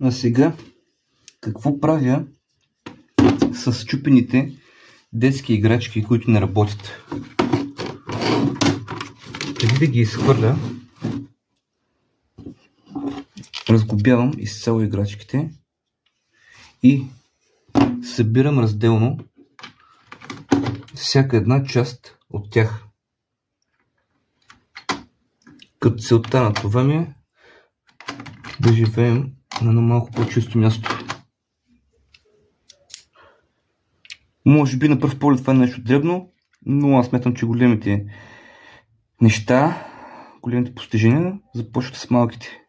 А сега, какво правя с счупените детски играчки, които не работят? Преди да ги изхвърля, разглобявам изцяло играчките и събирам разделно всяка една част от тях. Като целта на това ми е да живеем на едно малко по-чисто място. Може би на пръв поглед това е нещо дребно, но аз смятам, че големите неща, големите постижения започват с малките.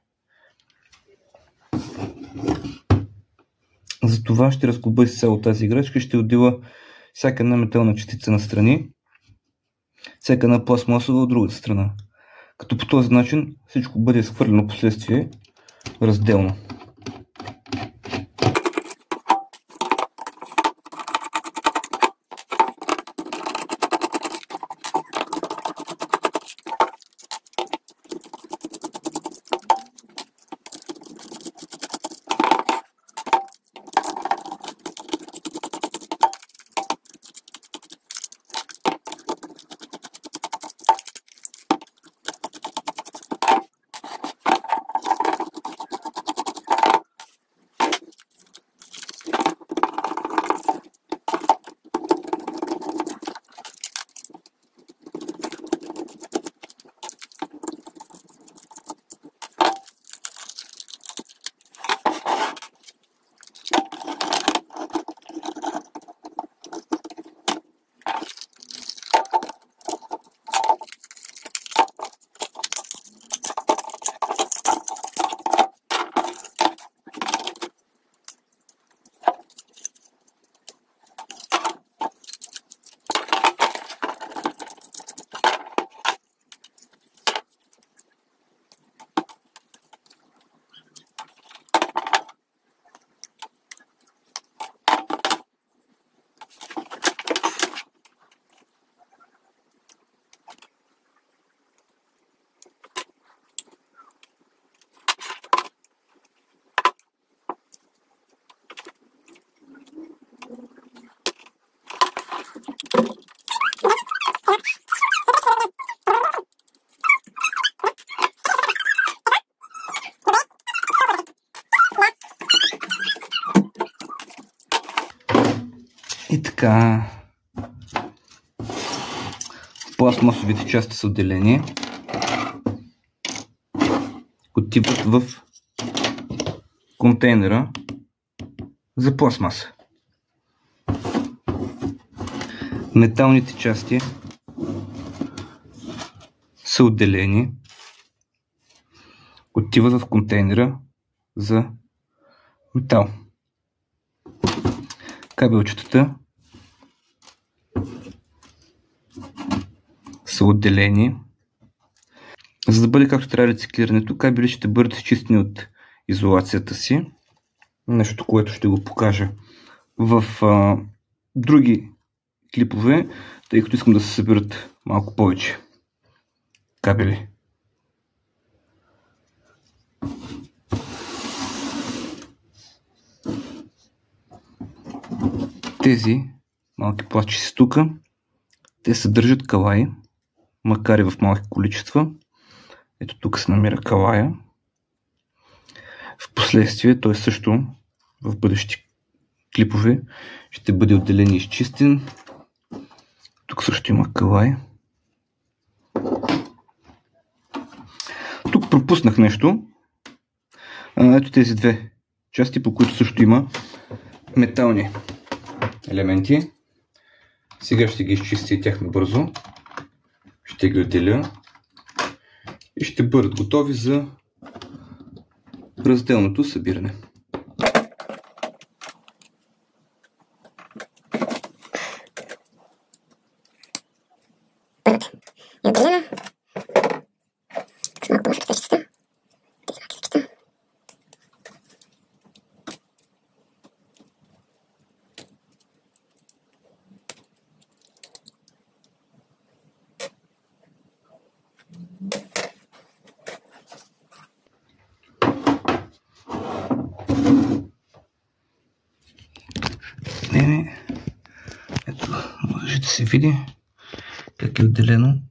Затова ще разглоба изцяло тази играчка и ще отдела всяка една метална частица на страни, всяка една пластмасова от другата страна. Като по този начин всичко бъде изхвърлено последствие разделно. И така, пластмасовите части са отделени, отиват в контейнера за пластмаса. Металните части са отделени, отиват в контейнера за метал. Кабелчетата са отделени. За да бъде както трябва рециклирането, кабели ще бъдат изчистени от изолацията си. Нещо, което ще го покажа в други клипове, тъй като искам да се съберат малко повече кабели. Тези малки пластчици тук, те съдържат калай, макар и в малки количества. Ето тук се намира калая. Впоследствие той също в бъдещи клипове ще бъде отделен и изчистен. Тук също има калай. Тук пропуснах нещо. Ето тези две части, по които също има метални елементи. Сега ще ги изчистя тях набързо. Ще ги отделя и ще бъдат готови за разделното събиране. разделение. Ето, може да се види как е отделено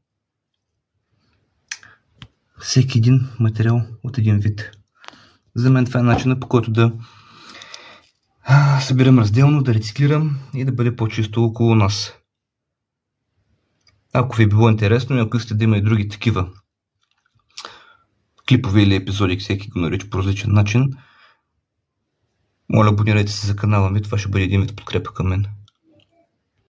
всеки един материал от един вид. За мен това е начинът, по който да събирам разделно, да рециклирам и да бъде по-чисто около нас. Ако ви е било интересно и ако искате да има и други такива клипове или епизоди, всеки го нарича по различен начин, моля, абонирайте се за канала ми, това ще бъде един вид подкрепа към мен.